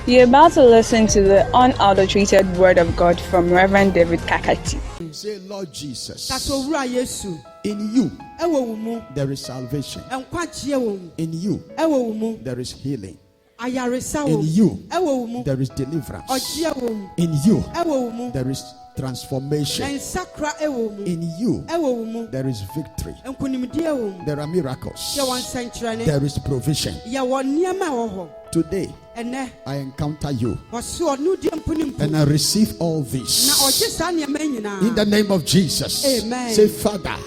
You're about to listen to the unadulterated word of God from Reverend David Kakati. Say, Lord Jesus, in you there is salvation. In you there is healing. In you there is deliverance. In you there is transformation. In you there is victory. There are miracles. There is provision. Today I encounter you and I receive all this in the name of Jesus. Amen. Say, Father,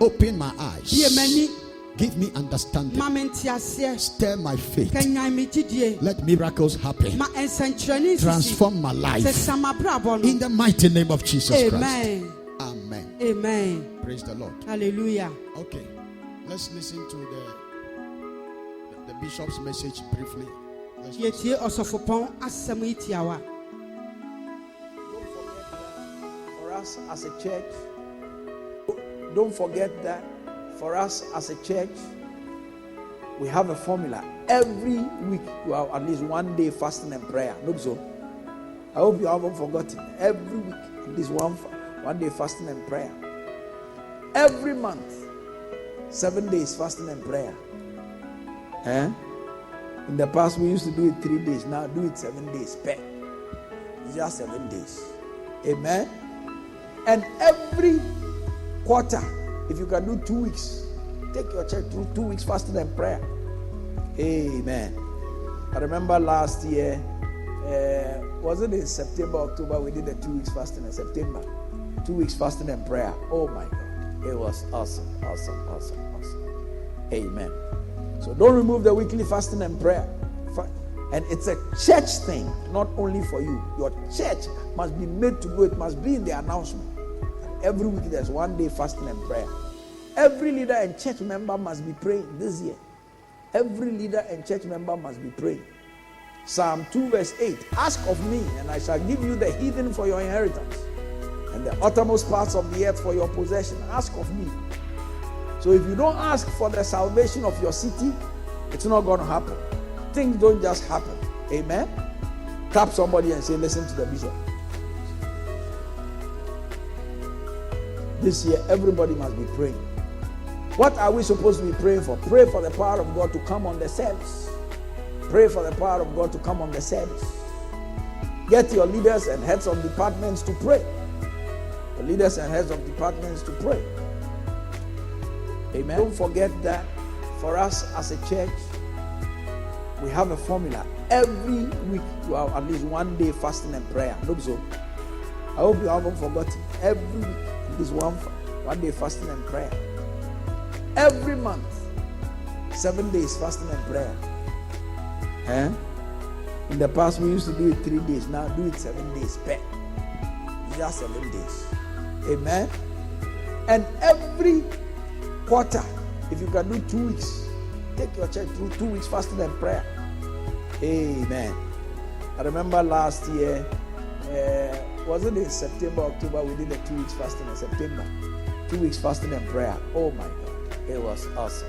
open my eyes, give me understanding, stir my faith, let miracles happen, transform my life in the mighty name of Jesus Christ. Amen. Amen. Praise the Lord. Hallelujah. Okay, let's listen to the bishop's message briefly. Don't forget that for us as a church, don't forget that for us as a church, we have a formula. Every week you have at least 1 day fasting and prayer. Look, so I hope you haven't forgotten. Every week at least one day fasting and prayer. Every month 7 days fasting and prayer. In the past we used to do it 3 days. Now do it 7 days. It's just 7 days. Amen. And every quarter, if you can do 2 weeks, take your church through 2 weeks fasting and prayer. Amen. I remember last year, was it in September, October, we did the 2 weeks fasting in September. 2 weeks fasting and prayer. Oh my God. It was awesome. Amen. So don't remove the weekly fasting and prayer. And it's a church thing, not only for you. Your church must be made to go. It must be in the announcement. And every week there's 1 day fasting and prayer. Every leader and church member must be praying this year. Every leader and church member must be praying. Psalm 2 verse 8. Ask of me and I shall give you the heathen for your inheritance and the uttermost parts of the earth for your possession. Ask of me. So if you don't ask for the salvation of your city, it's not going to happen. Things don't just happen. Amen. Tap somebody and say, listen to the bishop. This year, everybody must be praying. What are we supposed to be praying for? Pray for the power of God to come on the service. Pray for the power of God to come on the service. Get your leaders and heads of departments to pray. The leaders and heads of departments to pray. Amen. Don't forget that for us as a church, we have a formula. Every week you have at least 1 day fasting and prayer. Look, so I hope you haven't forgotten. Every week at least one day fasting and prayer. Every month 7 days fasting and prayer. In the past we used to do it 3 days. Now do it 7 days. It's just 7 days. Amen. And every quarter, if you can do 2 weeks, take your church through 2 weeks fasting and prayer. Amen. I remember last year, was it in September, October, we did the 2 weeks fasting in September. 2 weeks fasting and prayer. Oh my God. It was awesome.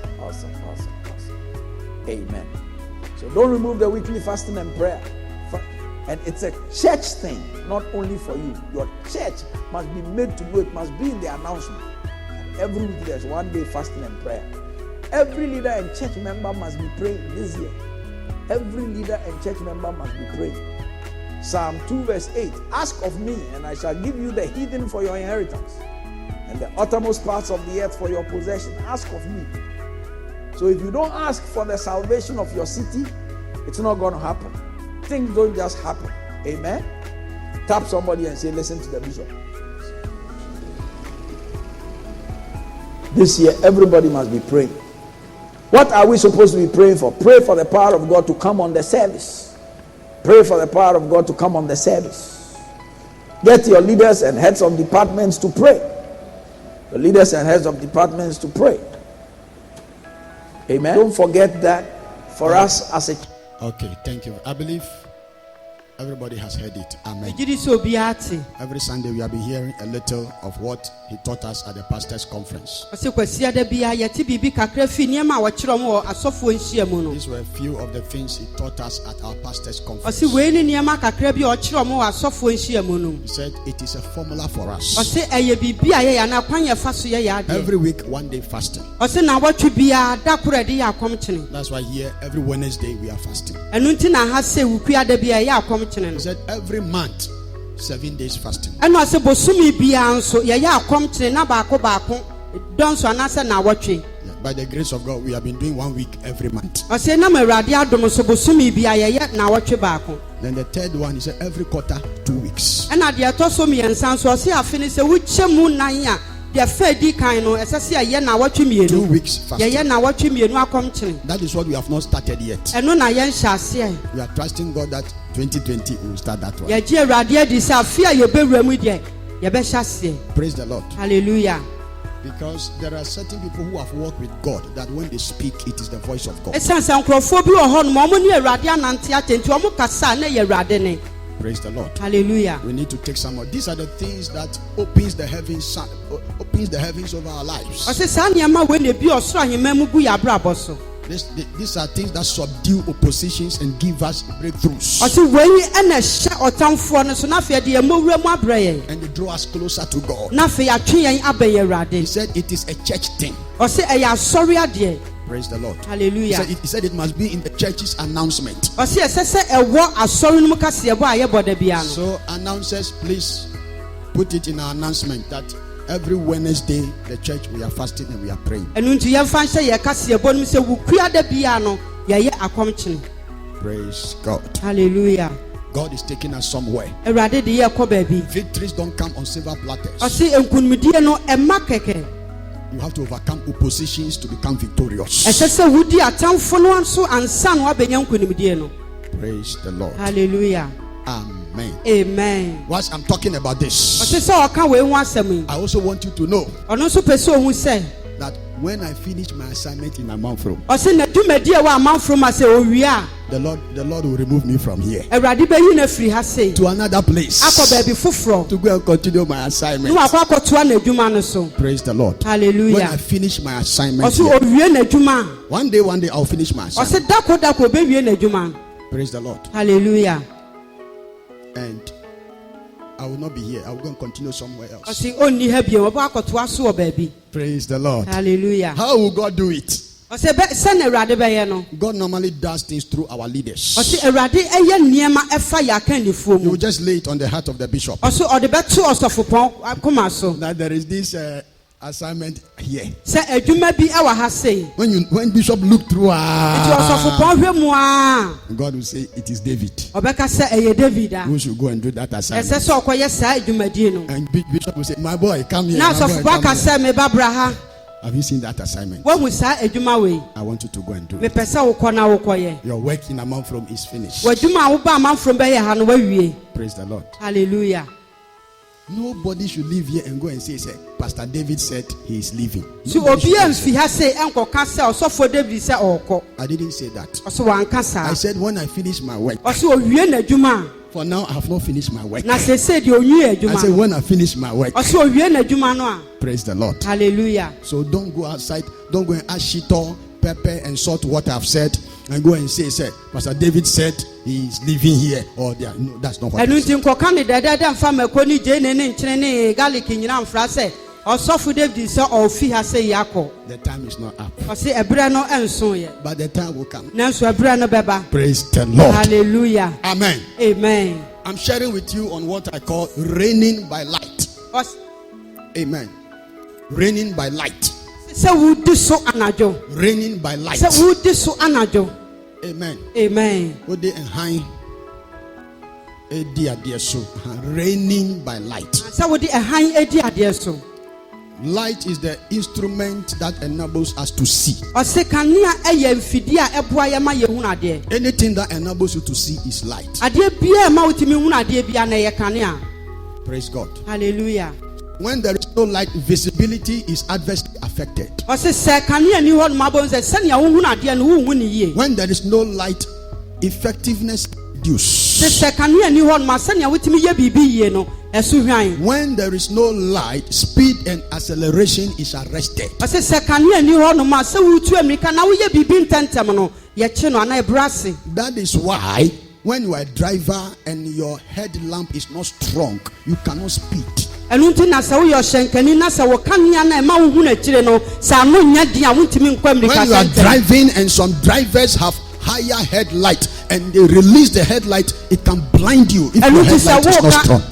Amen. So don't remove the weekly fasting and prayer. And it's a church thing, not only for you. Your church must be made to go. It must be in the announcement. Every week there's 1 day fasting and prayer. Every leader and church member must be praying this year. Every leader and church member must be praying. Psalm 2 verse 8. Ask of me and I shall give you the heathen for your inheritance and the uttermost parts of the earth for your possession. Ask of me. So if you don't ask for the salvation of your city, it's not going to happen. Things don't just happen. Amen. Tap somebody and say, listen to the bishop. This year, everybody must be praying. What are we supposed to be praying for? Pray for the power of God to come on the service. Pray for the power of God to come on the service. Get your leaders and heads of departments to pray. The leaders and heads of departments to pray. Amen. Don't forget that for us as a... Okay, thank you. I believe Everybody has heard it. Amen. Ejidi so biati. Every Sunday we have been hearing a little of what he taught us at the pastor's conference. Ose kwasia da bia yeti bibi kakra fi niam a wo kire mo asofo nhia mu no. These were a few of the things he taught us at our pastor's conference. Ose we ni niam kakra bi o kire mo asofo nhia mu no. He said it is a formula for us. Ose eye bibi a ye ya na kwan ye fa so ye ya de. Every week, one day fasting. Ose na wotwe bia da kora de ya akom kene. That's why here every Wednesday we are fasting. Enu nti na ha se wukua da bia ya akom kene no. He said every month 7 days fasting. Enu ase bosumi bia nso ye ya akom kene na ba ko don so anase na wotwe. By the grace of God, we have been doing 1 week every month. Ose na mawrade adom so bosumi bia ye na wotwe ba ko. Then the third one, he said every quarter 2 weeks. Ena de atoso mi ensan so ose afini se wuchemu nan a de fa di kan no esese ye na wotwe mienu. 2 weeks fasting. Ye na wotwe mienu akom kene. That is what we have not started yet. Enu na ye nhase. We are trusting God that 2020 we will start that one. Ye ji awrade adi se afia ye bewura mu de ye be hyase. Praise the Lord. Hallelujah. Because there are certain people who have walked with God that when they speak, it is the voice of God. Esansan krofo bi wo ho no mo ni awrade anante atenti o mo kasa na ye awrade ne. Praise the Lord. Hallelujah. We need to take some more. These are the things that opens the heavens over our lives. Ose sa niam we na bi osoro ahema mu gu ya brabo so. These are things that subdue oppositions and give us breakthroughs. Ose we ena hye otamfo no so na fe de emowura mu abraye. And they draw us closer to God. Na fe ya twe yen abaye He awrade. said it is a church thing. Ose e ya sori ade. Praise the Lord. Hallelujah. He said it must be in the church's announcement. Ose esese ewo asori no mu kase ebo aye boda bia no. So announcers, please put it in our announcement that every Wednesday the church we are fasting and we are praying. Enu nti ye fa hye ye kase ebo no se wukua da bia no ye akom kene. Praise God. Hallelujah. God is taking us somewhere. Awrade de ye ko ba bi. Victories don't come on silver platters. Ose enkunmudie no ema keke. You have to overcome oppositions to become victorious. Esese wudi atamfo no anso ansa no abenya nkunmudie no. Praise the Lord. Hallelujah. Amen. Amen. Whilst I'm talking about this, Ose se oka we hu asem. I also want you to know Ono so pese ohun se that when I finish my assignment in Amanfrom, ose na dumadi e wa amanfro ma se owie the Lord will remove me from here awrade be yi na firi ha se to another place akọ ba bi foforo to go and continue my assignment. no akọ to na adwuma no so. Praise the Lord. Hallelujah. When I finish my assignment Ose here, owie na adwuma one day I'll finish my assignment. ose dako be wie na adwuma. Praise the Lord. Hallelujah. And I will not be here. I will go and continue somewhere else. Ose onni ha bi obo akọ to aso o ba bi. Praise the Lord. Hallelujah. How will God do it? Ose be se na awrade be ye no. God normally does things through our leaders. Ose awrade eye niema efa ya kan nifuo You will mu. just lay it on the heart of the bishop. Ose ode be to osofopon akoma so. Now there is this assignment here. Se adwuma bi e wa ha se. When bishop look through, Enti osofopon hwe mu a. God will say it is David Obeka se eye David a. who should go and do that assignment. Ese se okoye sa adwumadie no. And bishop will say, my boy, come here. Na my boy, osofopon come ka here." se me babra ha. Have you seen that assignment? Wo mu sa adwuma we. I want you to go and do Me it. pese wo kọ na wo koye. Your work in Amanfrom is finished. Wadwuma wo ba amanfro be ye ha no wawie. Praise the Lord. Hallelujah. Nobody should leave here and go and say, Pastor David said he is leaving. So Nobody obi should am say fi ha se enko ka se osofo David se okọ. I didn't say that. Oso wan ka sa. I said when I finish my work. Oso owie na adwuma. For now, I have not finished my work. Na se se de onwie I said adwuma. when I finish my work. Oso owie na adwuma no a. Praise the Lord. Hallelujah. So don't go outside. Don't go and add shito, pepper, and salt what I've said, and go and say, Pastor David said he is living here. Or there. No, that's not what I Enu said. nti nkoka ne dada mfa makoni je ne nkyene ne garlic nyina mfra se osofo David se ofi ha se yakọ. The time is not up. Ose ebra no enso ye. But the time will come. Nanso ebra no beba. Praise the Lord. Hallelujah. Amen. Amen. I'm sharing with you on what I call reigning by light. Amen. Reigning by light. Se wudi so anajo. Reigning by light. Se wudi so anajo. Amen. Amen. Ode and high. So reigning by light. Se wudi ehan edi ade so. Light is the instrument that enables us to see. Ose kanea eye mfidi a eboa ye ma ye hu ade. Anything that enables you to see is light. Ade bia ma utimi hu ade bia na ye kanea. Praise God. Hallelujah. When there is no light, visibility is adversely affected. Ose se kanea ni ho ma bon se senia hu ade no hu ni ye. When there is no light, effectiveness reduces. When there is no light, speed and acceleration is arrested. That is why when you are a driver and your headlamp is not strong, you cannot speed. When you are driving and some drivers have higher headlight and they release the headlight, it can blind you if your headlight is not strong.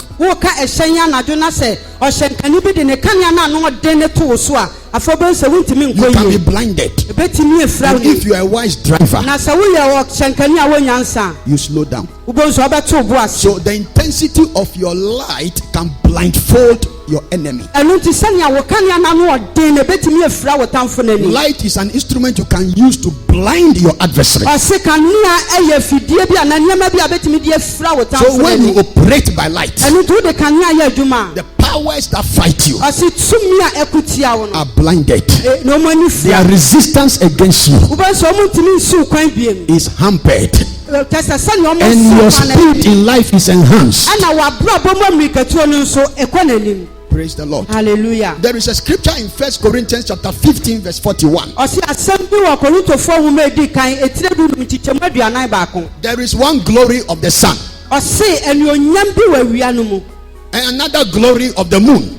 You can be blinded. But if you are a wise driver, you slow down. So the intensity of your light can blindfold your enemy. Light is an instrument you can use to blind your adversary. So when you operate by light, the powers that fight you are blinded. Their resistance against you is hampered, and your speed in life is enhanced. Praise the Lord. Hallelujah. There is a scripture in 1 Corinthians chapter 15 verse 41. There is one glory of the sun, and another glory of the moon,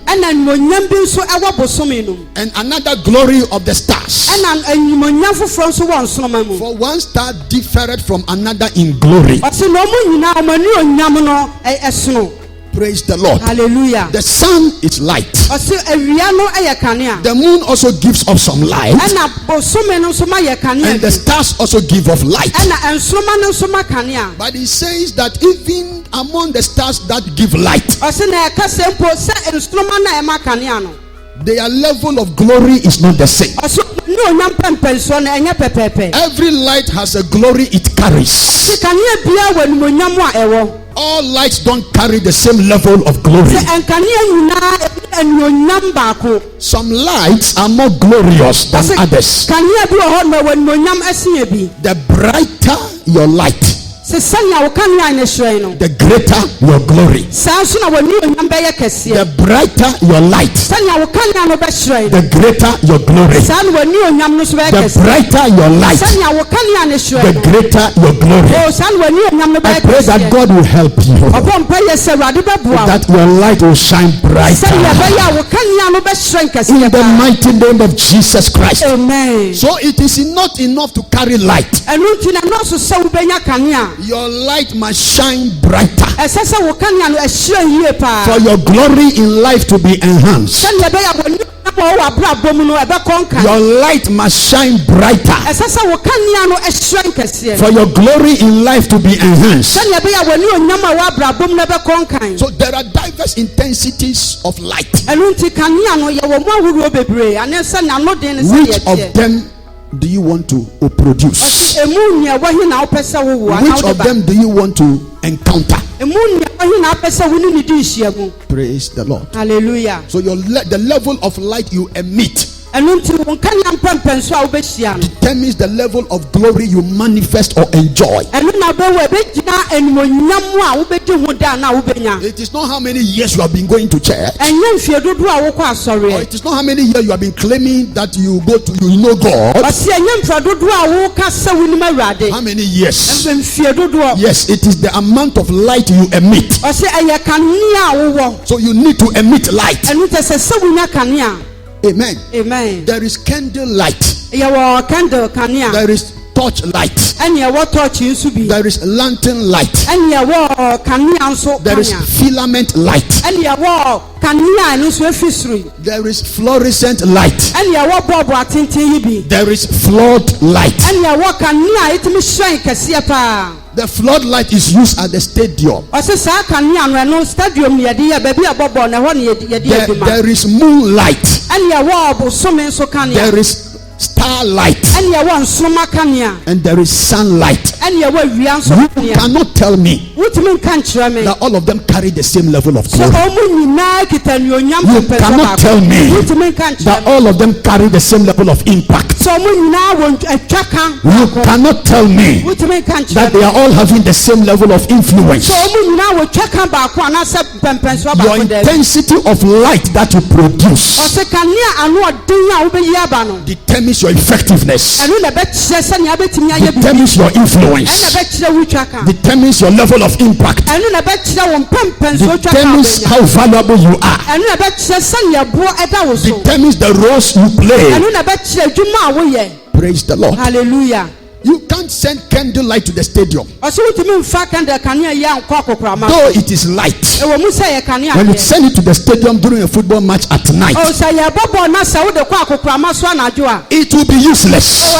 and another glory of the stars. For one star differed from another in glory. Praise the Lord. Hallelujah. The sun is light. The moon also gives off some light, and the stars also give off light. But he says that even among the stars that give light, their level of glory is not the same. Every light has a glory it carries. All lights don't carry the same level of glory. Some lights are more glorious than others. The brighter your light, the greater your glory. The brighter your light, the greater your glory. The brighter your light, the greater your glory. I pray that God will help you, that your light will shine brighter in the mighty name of Jesus Christ. Amen. So it is not enough to carry light. Your light must shine brighter for your glory in life to be enhanced. Your light must shine brighter for your glory in life to be enhanced. So there are diverse intensities of light. Which of them do you want to produce? Which of them do you want to encounter? Praise the Lord. Hallelujah. So the level of light you emit determines the level of glory you manifest or enjoy. It is not how many years you have been going to church, or it is not how many years you have been claiming that you know God. How many years? Yes, it is the amount of light you emit. So you need to emit light. Amen. Amen. There is candle light. There is torch light. There is lantern light. There is filament light. There is fluorescent light. There is flood light. The floodlight is used at the stadium. There is moonlight. There is starlight. And there is sunlight. You cannot tell me that all of them carry the same level of glory. You cannot tell me that all of them carry the same level of impact. You cannot tell me that they are all having the same level of influence. Your intensity of light that you produce determines your effectiveness, determines your influence, determines your level of impact, determines how valuable you are, determines the roles you play. Praise the Lord. Hallelujah. You can't send candlelight to the stadium, though it is light. When you send it to the stadium during a football match at night, it will be useless.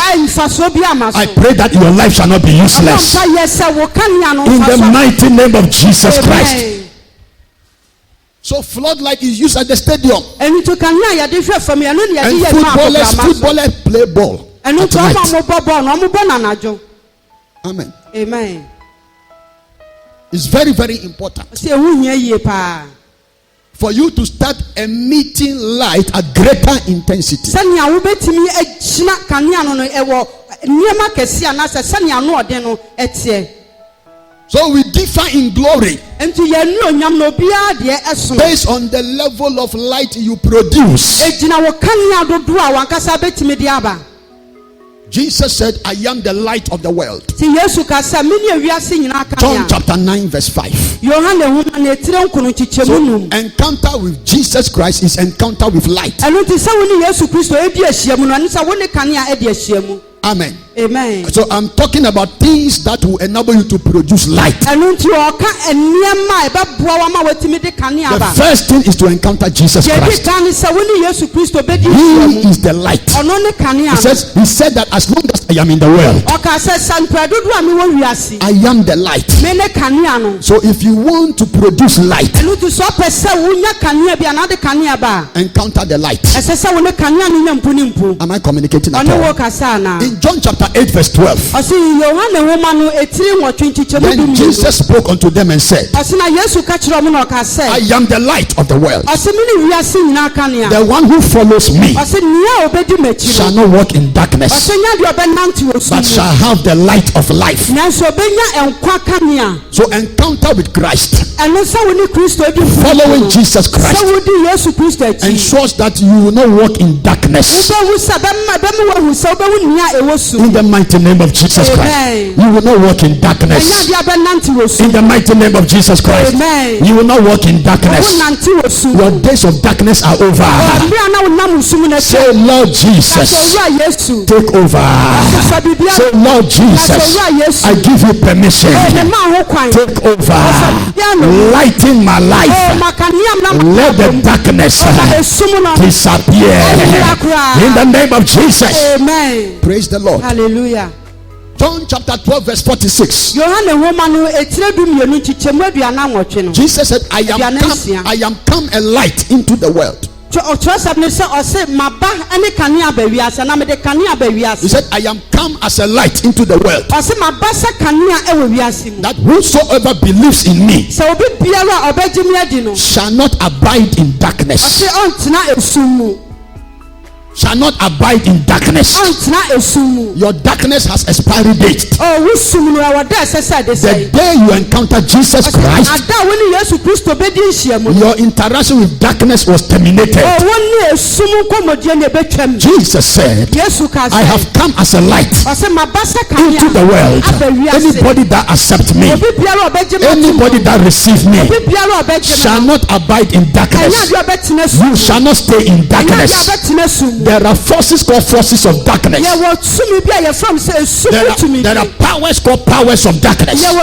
I pray that your life shall not be useless. In the mighty name of Jesus Christ. So floodlight is used at the stadium, and footballers play ball at night. Amen. Amen. It's very, very important for you to start emitting light at greater intensity. So we differ in glory based on the level of light you produce. Jesus said, I am the light of the world. John chapter 9 verse 5. So encounter with Jesus Christ is encounter with light. Amen. Amen. So I'm talking about things that will enable you to produce light. The first thing is to encounter Jesus Christ. He is the light. He said that as long as I am in the world, I am the light. So if you want to produce light, encounter the light. Am I communicating at all? In John chapter 8 verse 12, then Jesus spoke unto them and said, I am the light of the world. The one who follows me shall not walk in darkness, but shall have the light of life. So encounter with Christ, following Jesus Christ, ensures that you will not walk in darkness. In the mighty name of Jesus Christ, you will not walk in darkness. In the mighty name of Jesus Christ, you will not walk in darkness. Your days of darkness are over. Say, Lord Jesus, take over. Say, Lord Jesus, I give you permission. Take over. Lighten my life. Let the darkness disappear. In the name of Jesus. Amen. Praise the Lord. Hallelujah. John chapter 12 verse 46. Jesus said, I am come a light into the world. He said, I am come as a light into the world, that whosoever believes in me shall not abide in darkness. Shall not abide in darkness. Your darkness has expiry date. The day you encounter Jesus Christ, your interaction with darkness was terminated. Jesus said, I have come as a light into the world. Anybody that accepts me, anybody that receives me, shall not abide in darkness. You shall not stay in darkness. There are forces called forces of darkness. There are powers called powers of darkness. There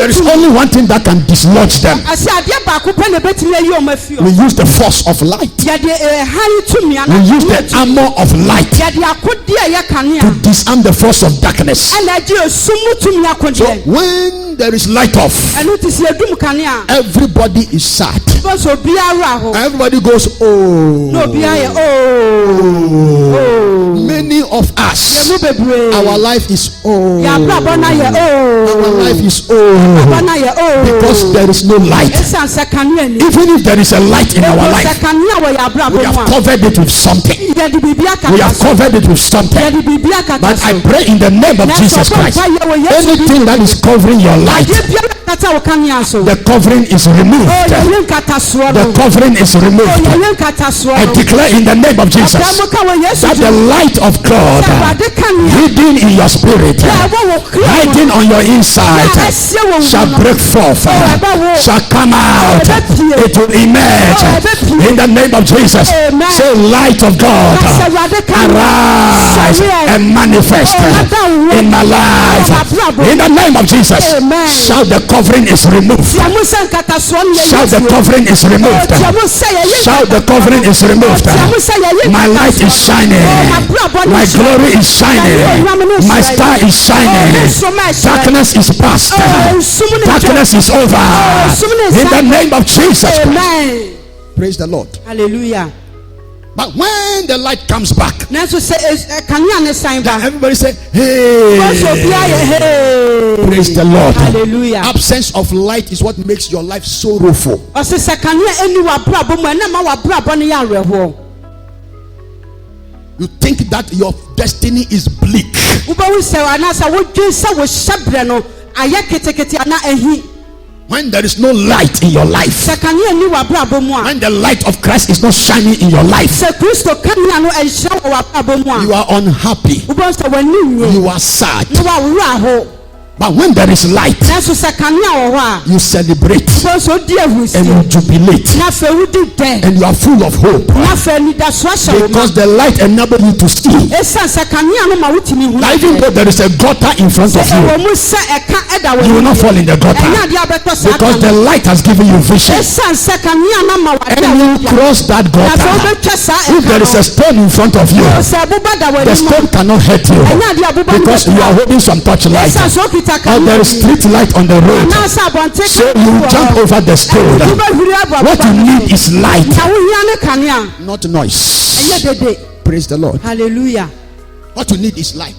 is only one thing that can dislodge them. We use the force of light. We use the armor of light to disarm the force of darkness. So when when there is light off, everybody is sad. Everybody goes, oh. Many of us, our life is oh. Our life is oh. Because there is no light. Even if there is a light in our life, we have covered it with something. We have covered it with something. But I pray in the name of Jesus Christ, anything that is covering your light, the covering is removed. The covering is removed. I declare in the name of Jesus that the light of God hidden in your spirit, hiding on your inside, shall break forth, shall come out. It will emerge in the name of Jesus. Say, light of God, arise and manifest in my life in the name of Jesus. Shout, the covering is removed. Shout, the covering is removed. Shout, the covering is removed. My light is shining. My glory is shining. My star is shining. Darkness is past. Darkness is over. In the name of Jesus Christ. Praise the Lord. Hallelujah. But when the light comes back, everybody say, hey. Praise the Lord. Hallelujah. Absence of light is what makes your life sorrowful. You think that your destiny is bleak. When there is no light in your life, when the light of Christ is not shining in your life, you are unhappy, you are sad. But when there is light, you celebrate and you jubilate and you are full of hope, because the light enables you to see. Even though there is a gutter in front of you, you will not fall in the gutter, because the light has given you vision. And you cross that gutter. If there is a stone in front of you, the stone cannot hurt you, because you are holding some torchlight. Or there is street light on the road, so you jump over the stone. What you need is light, not noise. Praise the Lord. Hallelujah. What you need is light.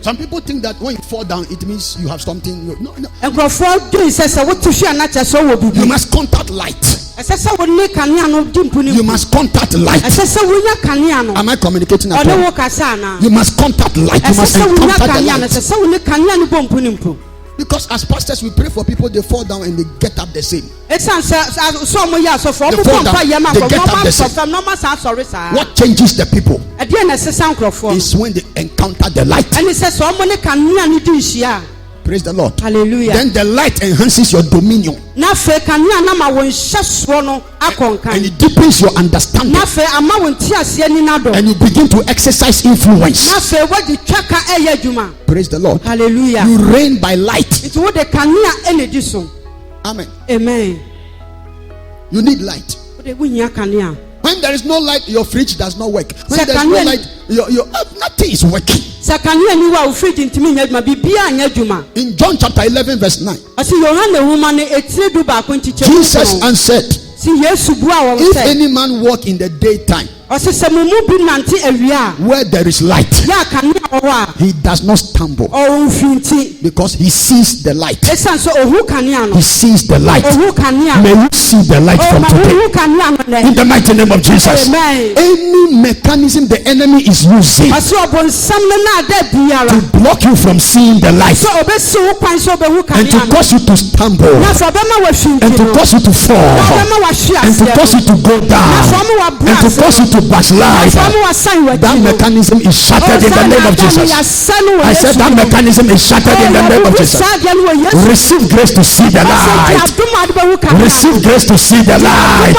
Some people think that when you fall down, it means you have something. No. You must contact light. You must contact light. Am I communicating at all? You must contact light. You must encounter the light. Because as pastors, we pray for people, they fall down and they get up the same. They fall down, they get up the same. What changes the people is when they encounter the light. Praise the Lord. Hallelujah. Then the light enhances your dominion, and it deepens your understanding, and you begin to exercise influence. Praise the Lord. Hallelujah. You reign by light. Amen. Amen. You need light. When there is no light, your fridge does not work. When there is no light, your nothing is working. In John chapter 11 verse 9, Jesus answered, if any man walk in the daytime, where there is light, he does not stumble, because he sees the light. He sees the light. May you see the light from today, in the mighty name of Jesus. Any mechanism the enemy is using to block you from seeing the light, and to cause you to stumble, and to cause you to fall, and to cause you to go down, and to cause you to backslide, that mechanism is shattered in the name of Jesus. I said that mechanism is shattered in the name of Jesus. Receive grace to see the light. Receive grace to see the light.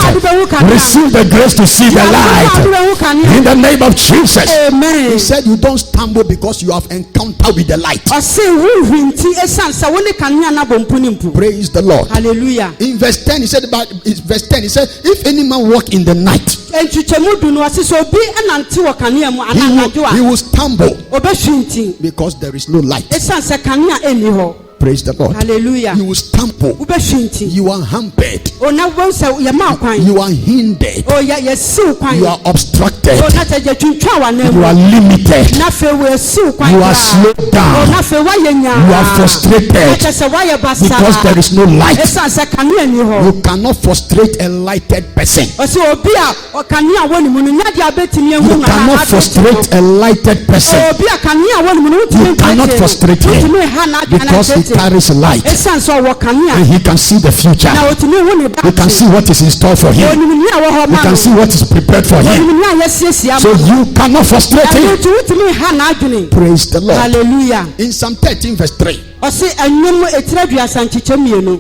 Receive the grace to see the light in the name of Jesus. He said you don't stumble because you have encountered with the light. Praise the Lord. Hallelujah. In verse 10 he said, if any man walk in the night, he will stumble, because there is no light. Praise the Lord. Hallelujah. You will stumble. You are hampered. You are hindered. You are obstructed. You are limited. You are slowed down. You are frustrated because there is no light. You cannot frustrate a lighted person. You cannot frustrate a lighted person. You cannot frustrate him because he carries light and he can see the future. You can see what is in store for him. You can see what is prepared for him. So you cannot frustrate him. Praise the Lord. Hallelujah. In Psalm 13 verse 3.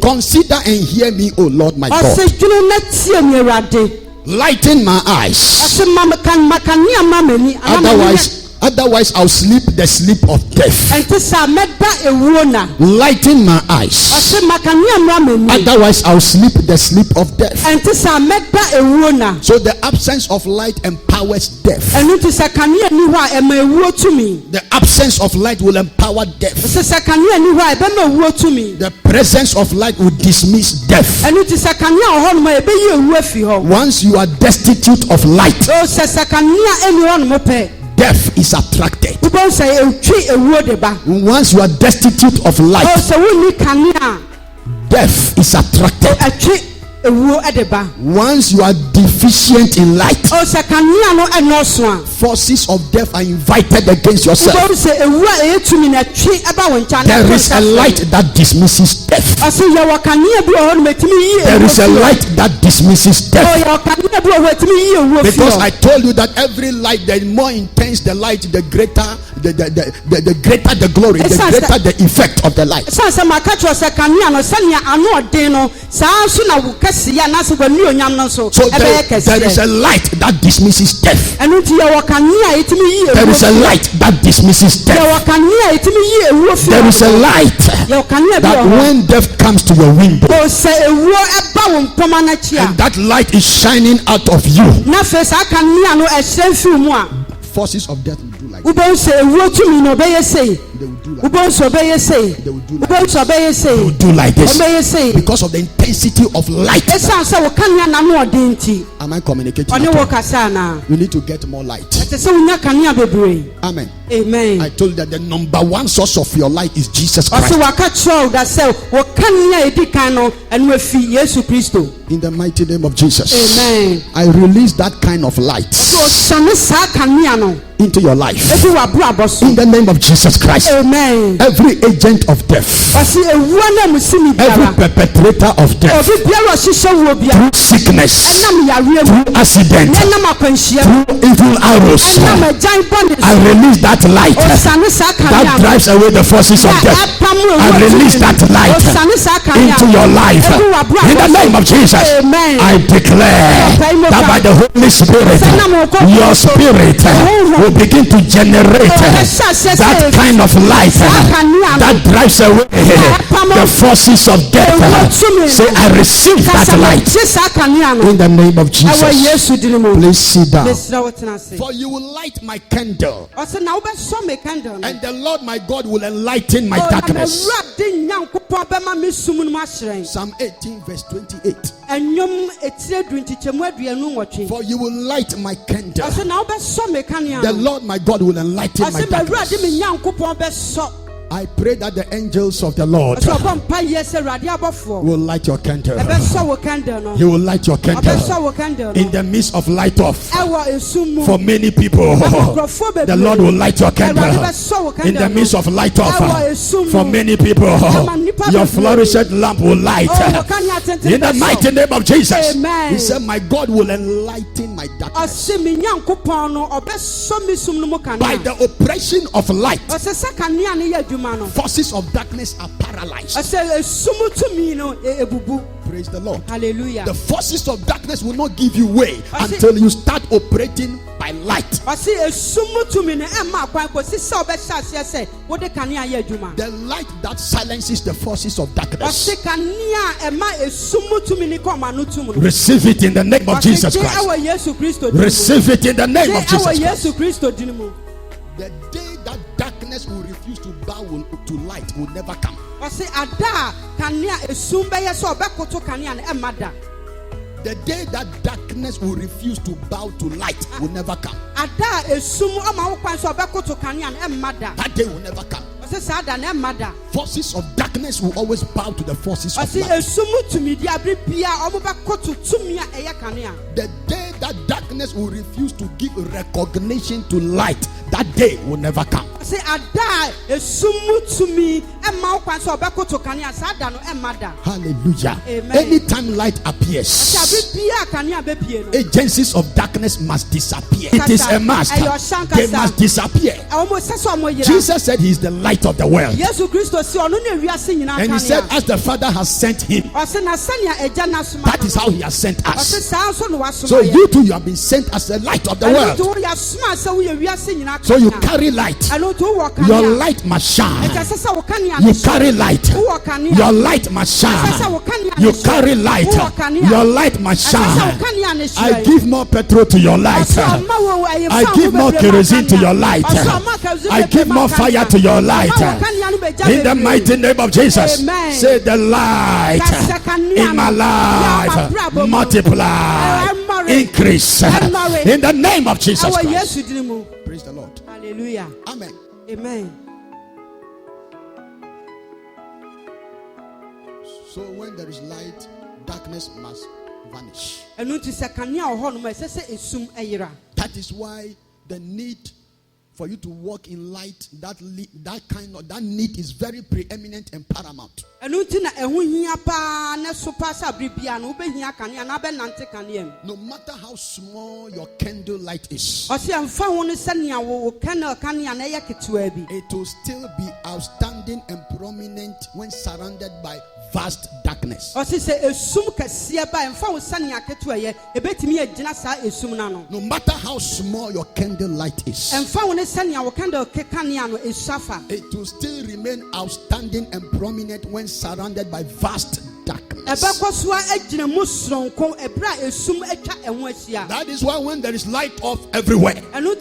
Consider and hear me, O Lord my God. Lighten my eyes. Otherwise I'll sleep the sleep of death. Lighten my eyes. Otherwise I'll sleep the sleep of death. So the absence of light empowers death. The absence of light will empower death. The presence of light will dismiss death. Once you are destitute of light, death is attracted. Once you are destitute of light, death is attracted. Once you are deficient in light, forces of death are invited against yourself. There is a light that dismisses death. There is a light that dismisses death. Because I told you that every light, the more intense the light, the greater the greater the glory, the greater the effect of the light. So there is a light that dismisses death. There is a light that dismisses death. There is a light that when death comes to your window, and that light is shining out of you, forces of death will do like that. They will do like this because of the intensity of light. Am I communicating? You need to get more light. Amen. Amen. I told you that the number one source of your light is Jesus Christ. In the mighty name of Jesus. Amen. I release that kind of light into your life. In the name of Jesus Christ. Amen. Every agent of death, every perpetrator of death, through sickness, through accident, through evil arrows, I release that light that drives away the forces of death. I release that light into your life. In the name of Jesus. I declare that by the Holy Spirit, your spirit will begin to generate that kind of light that drives away the forces of death. Say, I receive that light in the name of Jesus. Please sit down. For you will light my candle, and the Lord my God will enlighten my darkness. Psalm 18 verse 28. For you will light my candle, the Lord my God will enlighten my darkness. I pray that the angels of the Lord will light your candle. He will light your candle in the midst of light off. For many people, the Lord will light your candle in the midst of light off. For many people, your fluorescent lamp will light in the mighty name of Jesus. He said, my God will enlighten my darkness. By the oppression of light, forces of darkness are paralyzed. Praise the Lord. Hallelujah. The forces of darkness will not give you way until you start operating by light. The light that silences the forces of darkness. Receive it in the name of Jesus Christ. Receive it in the name of Jesus Christ. The day that darkness will refuse to bow to light will never come. The day that darkness will refuse to bow to light will never come. That day will never come. Forces of darkness will always bow to the forces of light. The day that darkness will refuse to give recognition to light, that day will never come. Hallelujah. Amen. Anytime light appears, agencies of darkness must disappear. It is a must. They must disappear. Jesus said he is the light of the world. And he said, as the Father has sent him, that is how he has sent us. So you too, you have been sent as the light of the world. So you carry light. Your light must shine. You carry light. Your light must shine. You carry light. Your light must shine. I give more petrol to your light. I give more kerosene to your light. I give more fire to your light. In the mighty name of Jesus. Say the light in my life multiply, increase in the name of Jesus Christ. Praise the Lord. Hallelujah. Amen. Amen. So when there is light, darkness must vanish. That is why the need for you to walk in light, that need is very preeminent and paramount. No matter how small your candle light is, it will still be outstanding and prominent when surrounded by vast darkness. No matter how small your candle light is, it will still remain outstanding and prominent when surrounded by vast darkness. That is why when there is light off everywhere, and you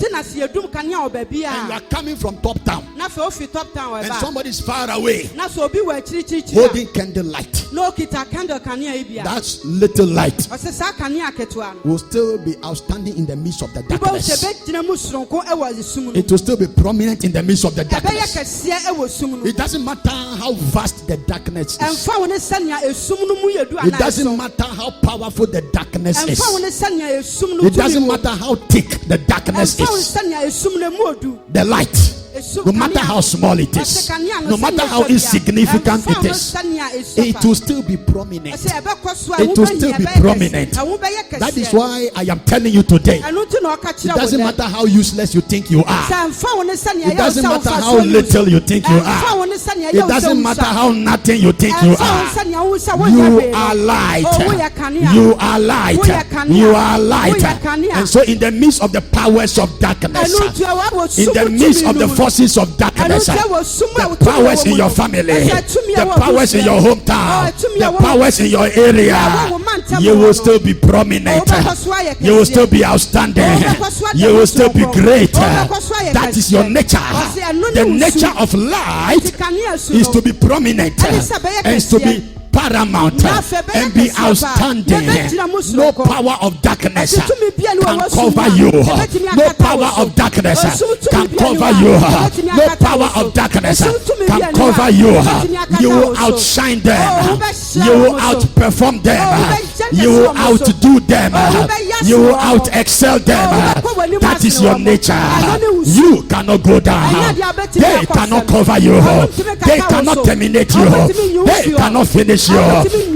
are coming from top town, and somebody is far away holding candle light, that's little light will still be outstanding in the midst of the darkness. It will still be prominent in the midst of the darkness. It doesn't matter how vast the darkness is. It doesn't matter how powerful the darkness is. It doesn't matter how thick the darkness is. The light, no matter how small it is, no matter how insignificant it is, it will still be prominent. It will still be prominent. That is why I am telling you today, it doesn't matter how useless you think you are. It doesn't matter how little you think you are. It doesn't matter how nothing you think you are. You are light. You are light. You are light. And so in the midst of the powers of darkness, in the midst of the forces of darkness, the powers in your family, the powers in your hometown, the powers in your area, you will still be prominent. You will still be outstanding. You will still be great. That is your nature. The nature of light is to be prominent and to be paramount and be outstanding. No power of darkness can cover you. No power of darkness can cover you. No power of darkness can cover you. You will outshine them. You will outperform them. You will outdo them. You will out excel them. That is your nature. You cannot go down. They cannot cover you. They cannot terminate you. They cannot finish you.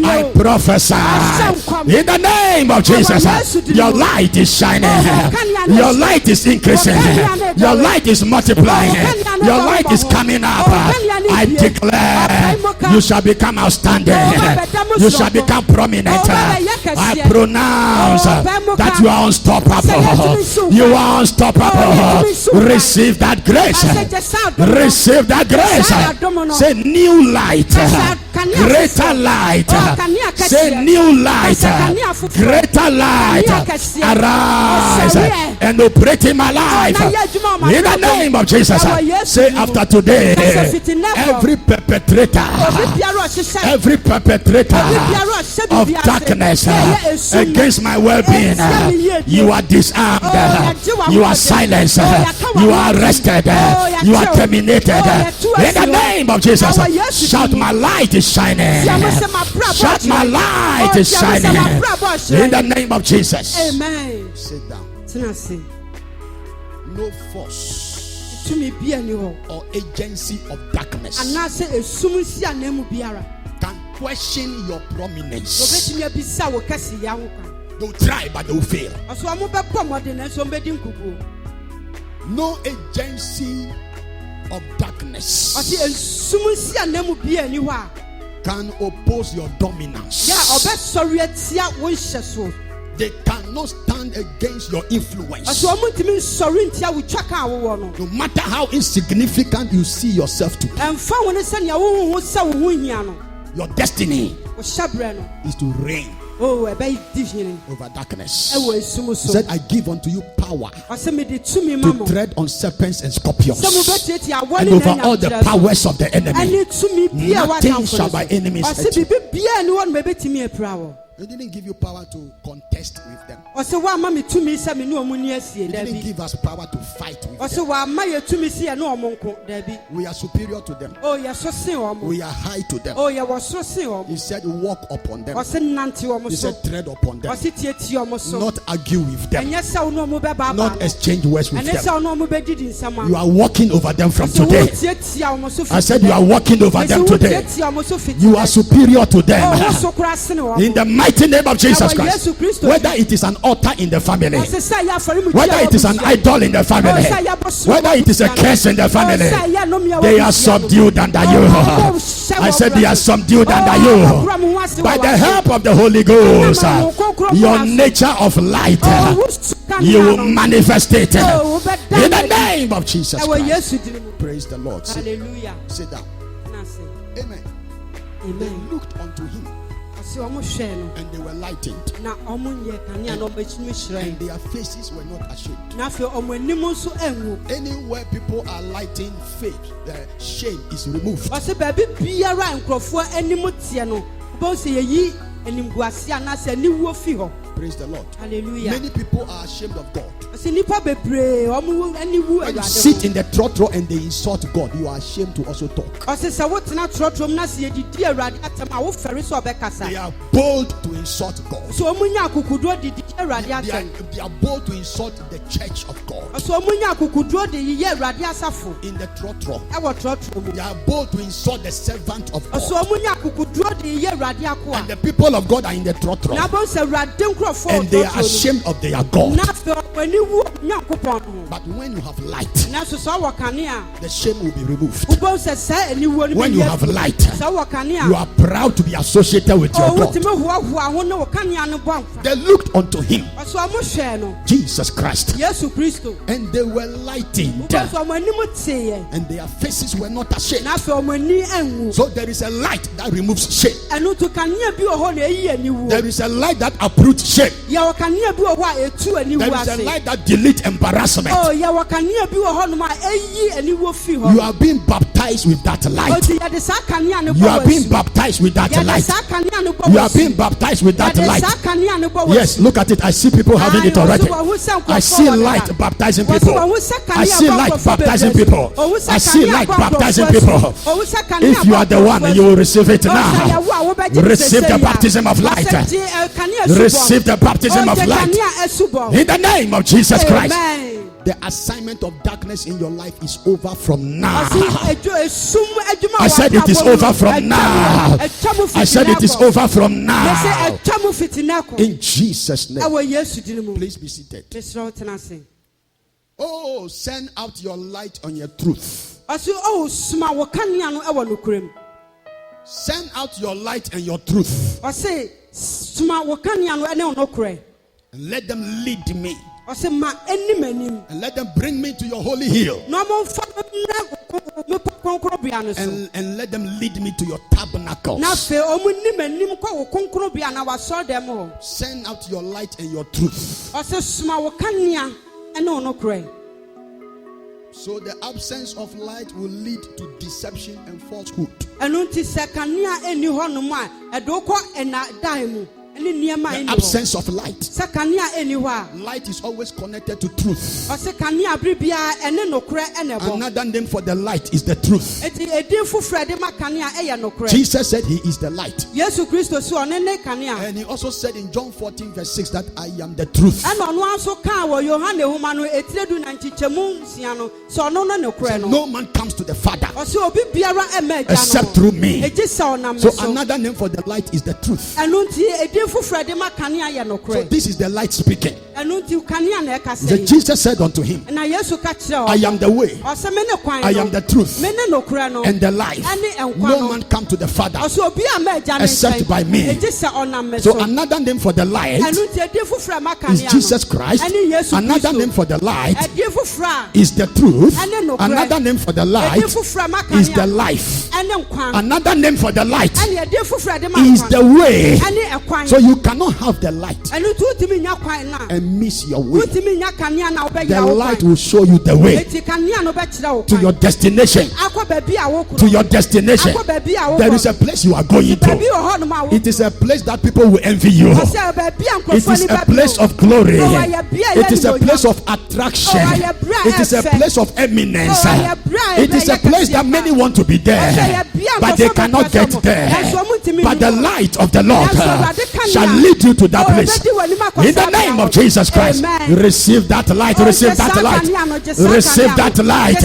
I prophesy in the name of Jesus. Your light is shining. Your light is increasing. Your light is multiplying. Your light is coming up. I declare you shall become outstanding. You shall become prominent. I pronounce that you are unstoppable. You are unstoppable. Receive that grace. Receive that grace. Say new light. Greater light. Say new light. Greater light. Arise and operate in my life. In the name of Jesus. Say after today, every perpetrator every perpetrator of darkness against my well-being, you are disarmed, you are silenced, you are arrested, you are terminated. In the name of Jesus, shout, my light is shining. Shout, my light is shining. In the name of Jesus. Amen. Sit down. No force or agency of darkness can question your prominence. They'll try, but they'll fail. No agency of darkness can oppose your dominance. They cannot stand against your influence. No matter how insignificant you see yourself to be, your destiny is to reign over darkness. He said, I give unto you power to tread on serpents and scorpions and over all the powers of the enemy. Nothing shall by enemies hurt you. He didn't give you power to contest with them. He didn't give us power to fight with them. We are superior to them. We are high to them. He said, walk upon them. He said, tread upon them. Not argue with them. Not exchange words with them. You are walking over them from today. I said, you are walking over them today. You are superior to them. In the mighty name of Jesus Christ. Whether it is an altar in the family, whether it is an idol in the family, whether it is a curse in the family, they are subdued under you. I said they are subdued under you. By the help of the Holy Ghost, your nature of light, you will manifest it in the name of Jesus Christ. Praise the Lord. Sit down. Amen. They looked unto him and they were lightened, and their faces were not ashamed. Anywhere people are lighting, faith, the shame is removed. Praise the Lord. Hallelujah. Many people are ashamed of God. When you sit in the trotro and they insult God, you are ashamed to also talk. They are bold to insult God. They are bold to insult the church of God. In the trotro, they are bold to insult the servant of God. And the people of God are in the trotro, and they are ashamed of their God. But when you have light, the shame will be removed. When you have light, you are proud to be associated with your God. They looked unto him, Jesus Christ, and they were lightened, and their faces were not ashamed. So there is a light that removes shame. There is a light that uproots shame. There is a light that deletes embarrassment. You are being baptized with that light. You are being baptized with that light. You are being baptized with that light. Yes, look at it. I see people having it already. I see light baptizing people. I see light baptizing people. I see light baptizing people. If you are the one, you will receive it now. Receive the baptism of light. Receive the baptism of light. In the name of Jesus Christ. The assignment of darkness in your life is over from now. I said it is over from now. I said it is over from now. In Jesus' name. Please be seated. Oh, send out your light on your truth. Send out your light and your truth. And let them lead me. And let them bring me to your holy hill. And let them lead me to your tabernacles. Send out your light and your truth. So the absence of light will lead to deception and falsehood. The absence of light. Light is always connected to truth. Another name for the light is the truth. Jesus said he is the light. And he also said in John 14 verse 6 that I am the truth. So no man comes to the Father except through me. So another name for the light is the truth. So this is the light speaking. The Jesus said unto him, I am the way, I am the truth, and the life. No man come to the Father except by me. So another name for the light is Jesus Christ. Another name for the light is the truth. Another name for the light is the life. Another name for the light is the way. So you cannot have the light and miss your way. The light will show you the way to your destination. To your destination. There is a place you are going to. It is a place that people will envy you. It is a place of glory. It is a place of attraction. It is a place of eminence. It is a place that many want to be there, but they cannot get there. But the light of the Lord shall lead you to that place. In the name of Jesus Christ, receive that light. Receive that light. Receive that light.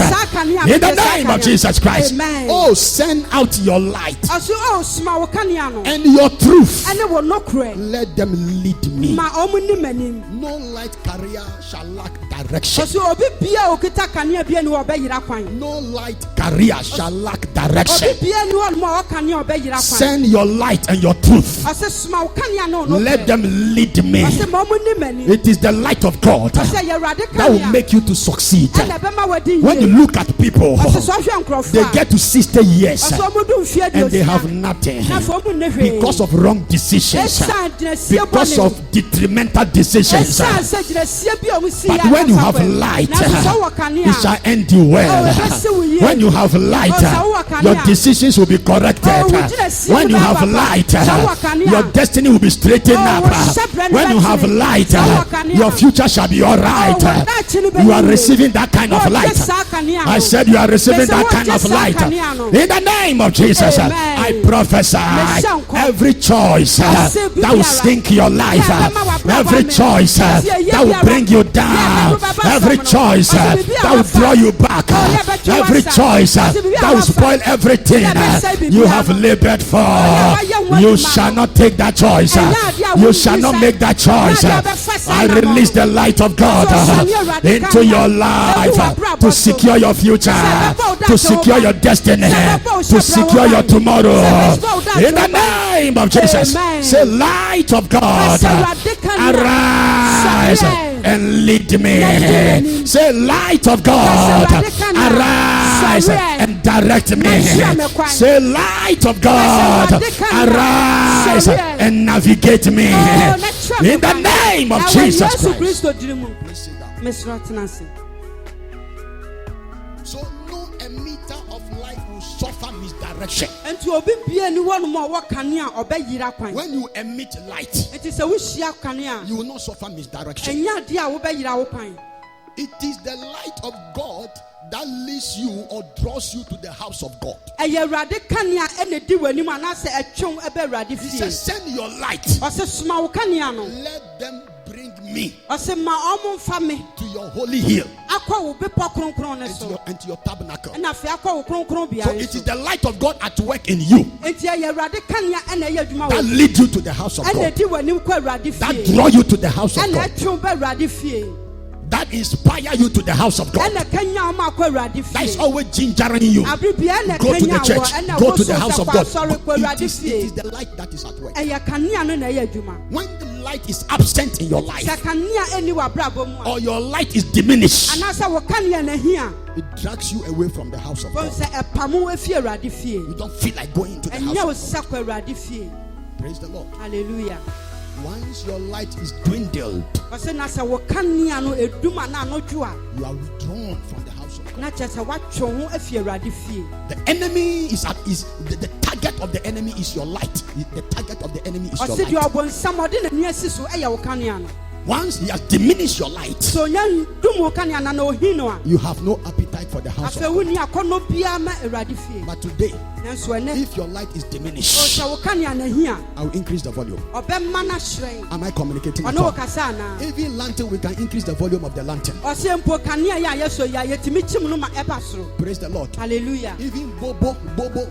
In the name of Jesus Christ. Oh, send out your light and your truth. Let them lead me. No light carrier shall lack direction. No light carrier shall lack direction. Send your light and your truth. Let them lead me. It is the light of God that will make you to succeed. When you look at people, they get to 60 years and they have nothing because of wrong decisions, because of detrimental decisions. But when you have light, it shall end you well. When you have light, your decisions will be corrected. When you have light, your destiny will be straightened up. When you have light, your future shall be all right. You are receiving that kind of light. I said you are receiving that kind of light. In the name of Jesus, I prophesy every choice that will sink your life, every choice that will bring you down, every choice that will draw you back, every choice that will spoil everything you have labored for, you shall not take that choice. You shall not make that choice. I release the light of God into your life to secure your future, to secure your destiny, to secure your tomorrow. In the name of Jesus, say, light of God, arise and lead me. Say, light of God, arise and direct me. Say, light of God, arise and navigate me. In the name of Jesus Christ. So no emitter of light will suffer misdirection. When you emit light, you will not suffer misdirection. It is the light of God that leads you or draws you to the house of God. He says, send your light. Let them bring me to your holy hill and to your tabernacle. So it is the light of God at work in you that leads you to the house of God, that draw you to the house of God, that inspire you to the house of God, that is always gingering you. Go to the church, go to the house of God. But it is the light that is at work. When the light is absent in your life, or your light is diminished, it drags you away from the house of God. You don't feel like going to the house of God. Praise the Lord. Hallelujah. Once your light is dwindled, you are withdrawn from the house house of God. The enemy is the target of the enemy is your light. The target of the enemy is your light. Once he has diminished your light, you have no appetite for the house of God. But today, if your light is diminished, I will increase the volume. Am I communicating at all? Even lantern, we can increase the volume of the lantern. Praise the Lord. Hallelujah. Even bobo,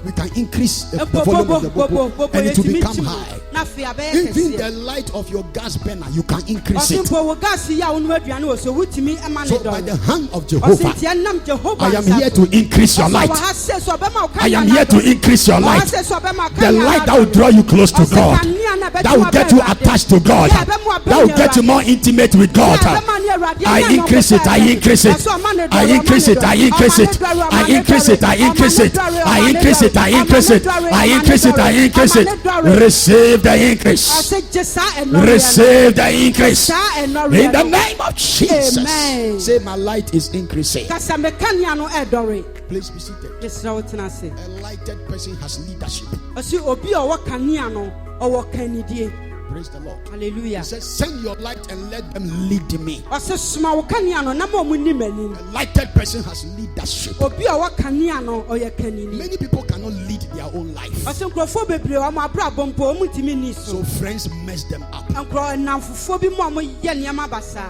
we can increase the volume of the bobo and it will become high. Even the light of your gas burner, you can increase it. So by the hand of Jehovah, I am here to increase your light. I am here to increase your light. The light that will draw you close to God, that will get you attached to God, that will get you more intimate with God. I increase it. I increase it. I increase it. I increase it. I increase it. I increase it. I increase it. I increase it. I increase it. I increase it. Receive the increase. Receive the increase. In the name of Jesus. Amen. Say, my light is increasing. Please be seated. A lighted person has leadership. Praise the Lord. Hallelujah. He says, send your light and let them lead me. A lighted person has leadership. Many people cannot lead their own life. So friends mess them up.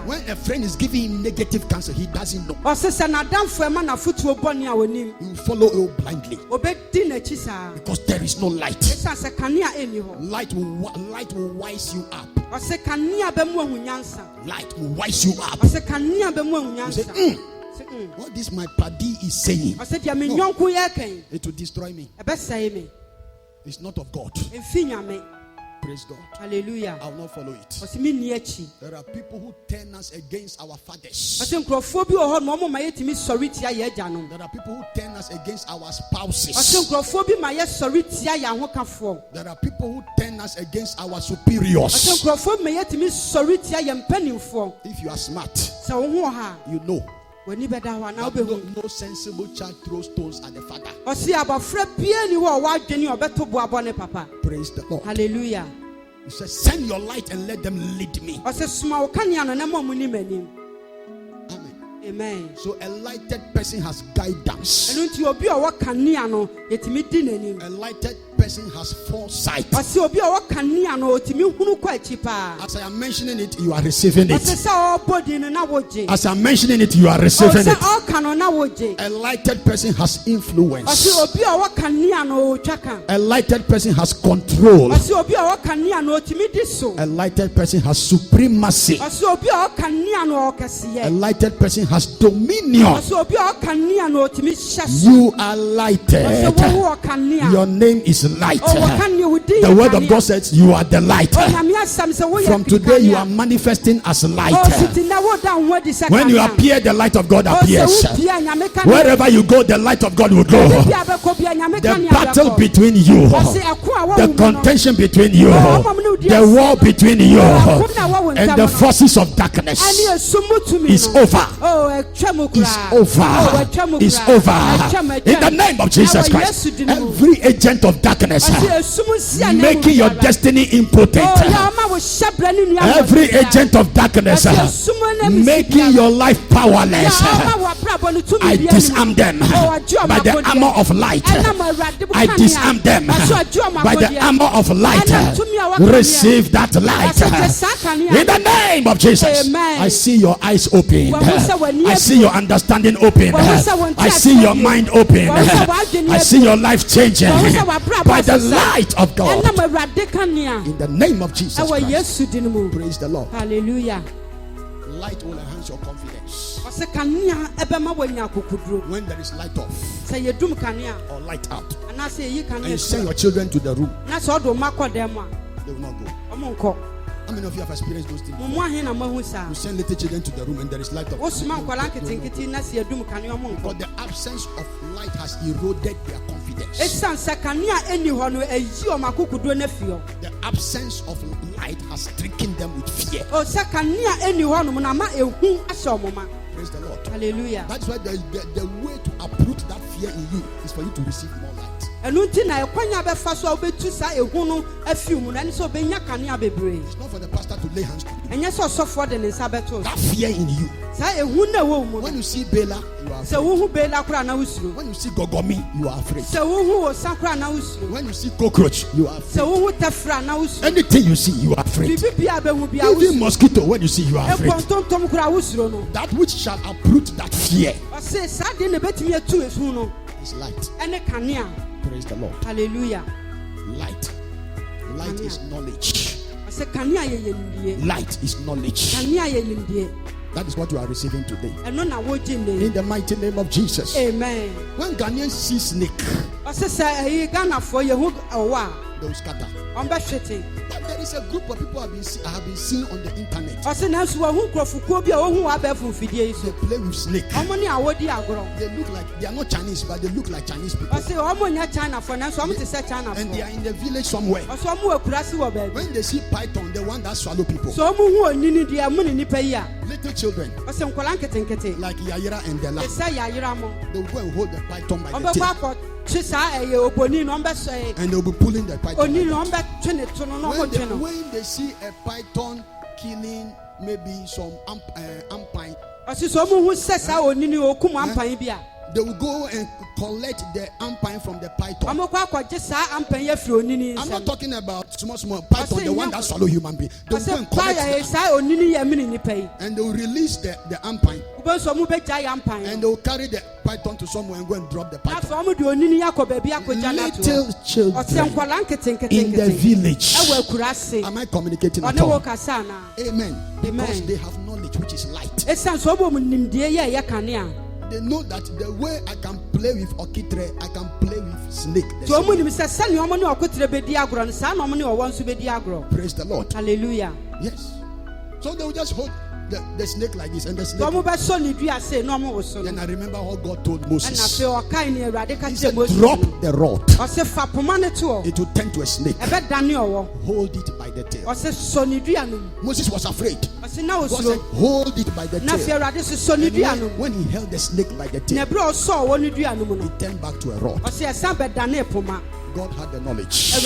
When a friend is giving him negative counsel, he doesn't know. You follow you blindly. Because there is no light. Light will wise you up. Light will wise you up. You say, what this my paddy is saying, no, it will destroy me. It's not of God. Praise God. Hallelujah. I will not follow it. There are people who turn us against our fathers. There are people who turn us against our spouses. There are people who turn us against our superiors. If you are smart, you know. No sensible child throws stones at the father. Praise the Lord. Hallelujah. He says, send your light and let them lead me. Amen. Amen. So a lighted person has guidance. A lighted person has foresight. As I am mentioning it, you are receiving it. As I'm mentioning it, you are receiving it. A lighted person has influence. A lighted person has control. A lighted person has supremacy. A lighted person has dominion. You are lighted. Your name is light. The word of God says you are the light. From today you are manifesting as light. When you appear, the light of God appears. Wherever you go, the light of God will go. The battle between you, the contention between you, the war between you and the forces of darkness is over. Is over. Is over. In the name of Jesus Christ. Every agent of darkness making your destiny impotent. Every agent of darkness making your life powerless, I disarm them by the armor of light. I disarm them by the armor of light. Receive that light in the name of Jesus. I see your eyes open. I see your understanding open. I see your mind open. I see your life changing by the light of God. In the name of Jesus Christ. Praise the Lord. Hallelujah. Light will enhance your confidence. When there is light off or light out, and you send your children to the room, they will not go. How many of you have experienced those things? You send little children to the room and there is light off. Because the absence of light has eroded their confidence. The absence of light has stricken them with fear. Praise Praise the Lord. Hallelujah. That's why the way to uproot that fear in you is for you to receive more light. It's not for the pastor to lay hands on you. And yes, also for the That fear in you. When you see Bela, you are afraid. When you see Gogomi, you are afraid. When you see cockroach, you are afraid. Anything you see, you are afraid. Even mosquito, when you see, you are afraid. That which shall uproot that fear is light. Praise the Lord. Hallelujah. Light. Light is knowledge. Light is knowledge. That is what you are receiving today. In the mighty name of Jesus. Amen. When Ghanaians see snake, they will scatter. But there is a group of people I have been seeing on the internet. They play with snake. They look like, they are not Chinese, but they look like Chinese people. And they are in the village somewhere. When they see python, the one that swallow people. Little children, like Yaira and Della, they will go and hold the python by the tail. And they'll be pulling the python. When they see a python killing maybe some ampine, they will go and collect the ampine from the python. I'm not talking about small python, the one that swallow human being. They will go and collect it, and they will release the ampine. And they will carry the python to somewhere and go and drop the python. Little children in the village. Am I communicating at all? Amen. Because they have knowledge which is light. They know that the way I can play with Okitre, I can play with snake. Praise the Lord. Hallelujah. Yes. So they will just hold the snake like this, and the snake. Then I remember what God told Moses. He said, drop the rod. It will turn to a snake. Hold it by the tail. Moses was afraid. God said, hold it by the tail. And when he held the snake by the tail, it turned back to a rod. God had the knowledge, and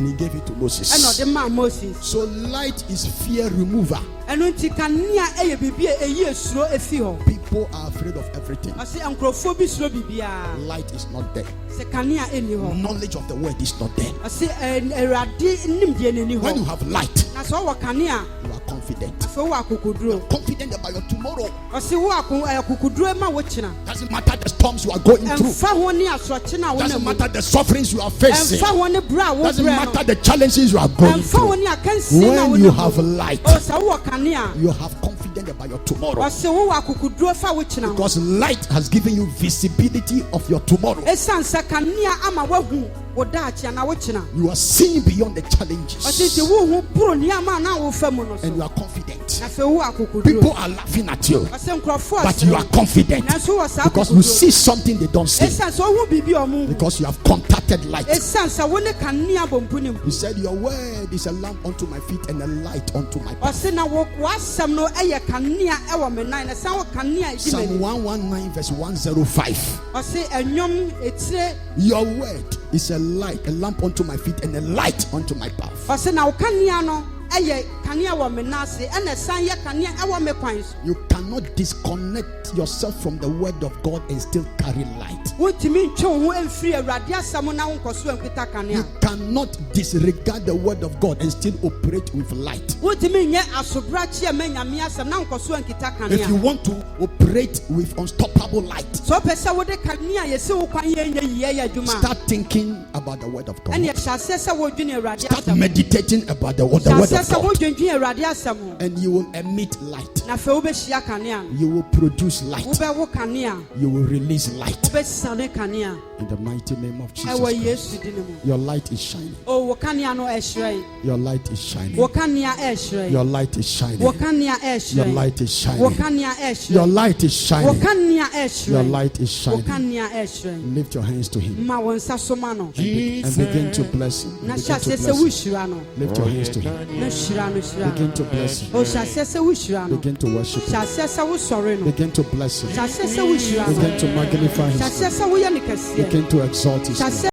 he gave it to Moses. So light is fear remover. People are afraid of everything. Light is not there. Knowledge of the word is not there. When you have light, you are confident. You are confident about your tomorrow. Doesn't matter the storms you are going through. Doesn't matter the sufferings you are facing. Doesn't matter the challenges you are going through. When you have light, you have confidence about your tomorrow. Because light has given you visibility of your tomorrow. You are seeing beyond the challenges, and you are confident. People are laughing at you, but you are confident because you see something they don't see, because you have contacted light. He said, your word is a lamp unto my feet and a light unto my path. Psalm 119 verse 105. Your word is a light, a lamp unto my feet and a light unto my path. You cannot disconnect yourself from the word of God and still carry light. You cannot disregard the word of God and still operate with light. If you want to operate with unstoppable light, start thinking about the word of God. Start meditating about the word of God. And you will emit light. You will produce light. You will release light. In the mighty name of Jesus Christ. Your light is shining. Your light is shining. Your light is shining. Your light is shining. Your light is shining. Your light is shining. Lift your hands to him and begin to bless him. Lift your hands to him. Begin to bless him. Begin to worship him. Begin to bless him. Begin to magnify his name. Begin to exalt his name.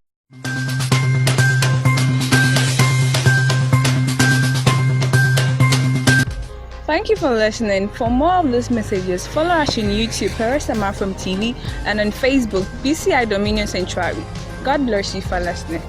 Thank you for listening. For more of these messages, follow us on YouTube, Peresama from TV, and on Facebook, BCI Dominion Sanctuary. God bless you for listening.